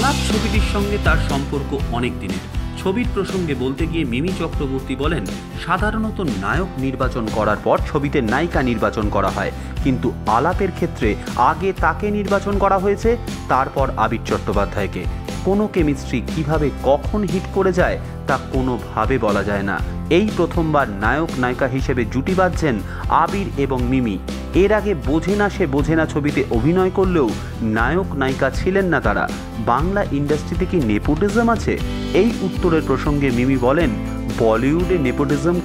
আলাপ ছবিটির সঙ্গে তার সম্পর্ক অনেক দিনের। ছবির প্রসঙ্গে বলতে গিয়ে মিমি চক্রবর্তী বলেন, সাধারণত নায়ক নির্বাচন করার পর ছবিতে নায়িকা নির্বাচন করা হয়, কিন্তু আলাপের ক্ষেত্রে আগে তাকে নির্বাচন করা হয়েছে, তারপর আবির চট্টোপাধ্যায়কে। কোনো কেমিস্ট্রি কিভাবে কখন হিট করে যায় তা কোনোভাবে বলা যায় না। এই প্রথমবার নায়ক নায়িকা হিসেবে জুটি বাঁধছেন আবির এবং মিমি। এর আগে বোঝে না সে বোঝে না ছবিতে অভিনয় করলেও নায়ক নায়িকা ছিলেন না তারা। বাংলা ইন্ডাস্ট্রিতে কি নেপোটিজম আছে? এই উত্তরের প্রসঙ্গে মিমি বলেন, বলিউডে নেপোটিজম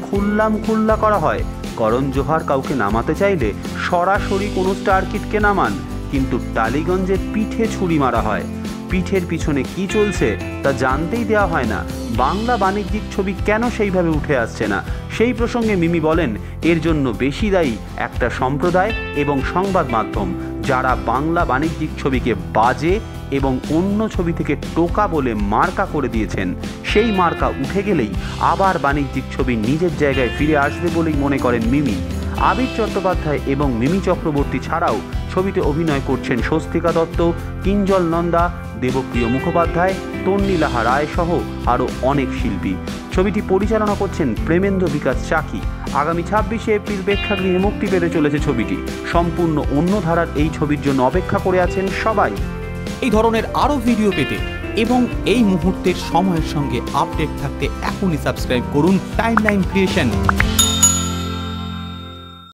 খুল্লা করা হয়। করণ জোহার কাউকে নামাতে চাইলে সরাসরি কোনো স্টার কিডকে নামান, কিন্তু টালিগঞ্জে পিঠে ছুরি মারা হয়। পিঠের পিছনে কি চলছে তা জানতেই দেওয়া হয় না। বাংলা বাণিজ্যিক ছবি কেন সেইভাবে উঠে আসছে না? সেই প্রসঙ্গে মিমি বলেন, এর জন্য বেশি দায়ী একটা সম্প্রদায় এবং সংবাদ মাধ্যম, যারা বাংলা বাণিজ্যিক ছবিকে বাজে এবং অন্য ছবি থেকে টোকা বলে মার্কা করে দিয়েছেন। সেই মার্কা উঠে গেলেই আবার বাণিজ্যিক ছবি নিজের জায়গায় ফিরে আসবে বলেই মনে করেন মিমি। আবির চট্টোপাধ্যায় এবং মিমি চক্রবর্তী ছাড়াও ছবিতে অভিনয় করছেন স্বস্তিকা দত্ত, কিঞ্জল নন্দা, দেবপ্রিয় মুখোপাধ্যায়, তন্নিলাহা রায় সহ আরও অনেক শিল্পী। ছবিটি পরিচালনা করছেন প্রেমেন্দ্র বিকাশ চাকি। আগামী 26শে এপ্রিল প্রেক্ষাগৃহে মুক্তি পেতে চলেছে ছবিটি। সম্পূর্ণ অন্য ধারার এই ছবির জন্য অপেক্ষা করে আছেন সবাই। এই ধরনের আরও ভিডিও পেতে এবং এই মুহূর্তের সময়ের সঙ্গে আপডেট থাকতে এখনই সাবস্ক্রাইব করুন টাইমলাইন ক্রিয়েশন।